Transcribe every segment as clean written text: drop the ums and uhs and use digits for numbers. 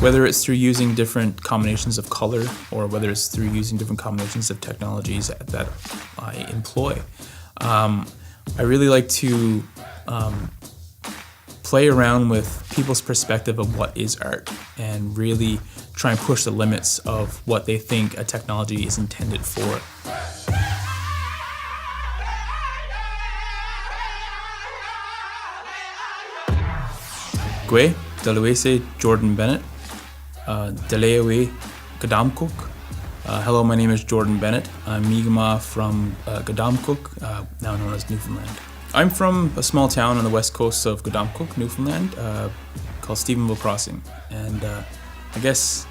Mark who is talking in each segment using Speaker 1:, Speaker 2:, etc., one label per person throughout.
Speaker 1: Whether it's through using different combinations of color or whether it's through using different combinations of technologies that I employ. I really like to play around with people's perspective of what is art and really try and push the limits of what they think a technology is intended for. Gwe, Dalawese, Jordan Bennett, Daleawe, Gadamcook. Hello, my name is Jordan Bennett. I'm Mi'kmaq from Gadamcook, now known as Newfoundland. I'm from a small town on the west coast of Gadamcook, Newfoundland, called Stephenville Crossing. And I guess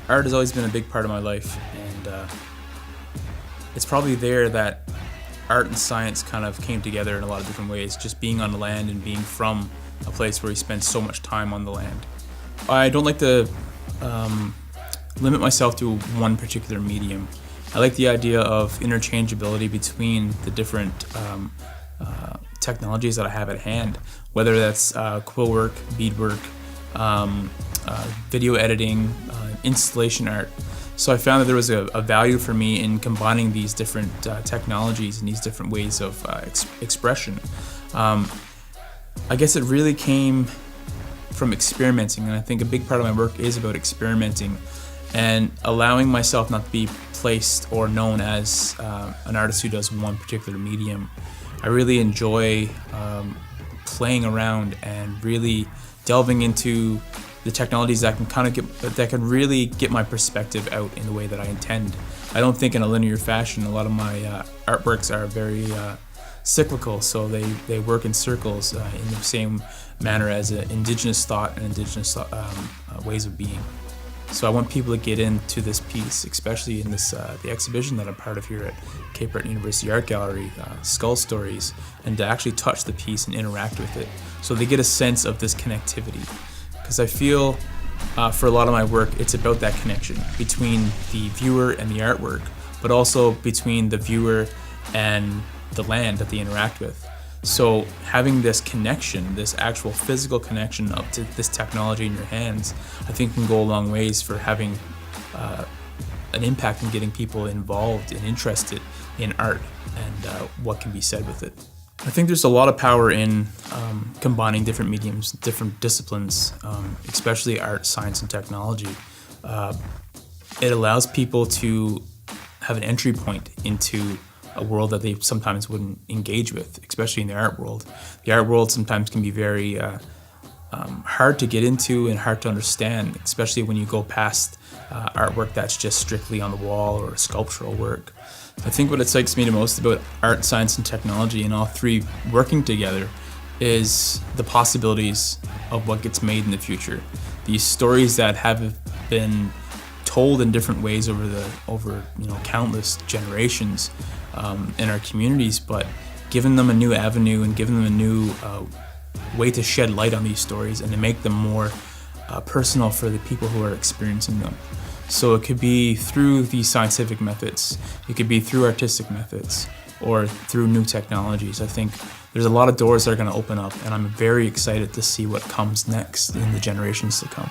Speaker 1: art has always been a big part of my life, and it's probably there that art and science kind of came together in a lot of different ways, just being on the land and being from a place where you spend so much time on the land. I don't like to limit myself to one particular medium. I like the idea of interchangeability between the different technologies that I have at hand, whether that's quill work, beadwork, video editing, installation art. So I found that there was a value for me in combining these different technologies and these different ways of expression. I guess it really came from experimenting, and I think a big part of my work is about experimenting and allowing myself not to be placed or known as an artist who does one particular medium. I really enjoy playing around and really delving into the technologies that can really get my perspective out in the way that I intend. I don't think in a linear fashion. A lot of my artworks are very cyclical, so they work in circles in the same manner as Indigenous thought and Indigenous ways of being. So I want people to get into this piece, especially in this the exhibition that I'm part of here at Cape Breton University Art Gallery, Skull Stories, and to actually touch the piece and interact with it, so they get a sense of this connectivity. Because I feel for a lot of my work, it's about that connection between the viewer and the artwork, but also between the viewer and the land that they interact with. So having this connection, this actual physical connection up to this technology in your hands, I think can go a long ways for having an impact in getting people involved and interested in art and what can be said with it. I think there's a lot of power in combining different mediums, different disciplines, especially art, science, and technology. It allows people to have an entry point into a world that they sometimes wouldn't engage with, especially in the art world. The art world sometimes can be very hard to get into and hard to understand, especially when you go past artwork that's just strictly on the wall or sculptural work. I think what excites me the most about art, science, and technology, and all three working together, is the possibilities of what gets made in the future. These stories that have been told in different ways over countless generations in our communities, but giving them a new avenue and giving them a new way to shed light on these stories and to make them more personal for the people who are experiencing them. So it could be through these scientific methods, it could be through artistic methods, or through new technologies. I think there's a lot of doors that are going to open up, and I'm very excited to see what comes next in the generations to come.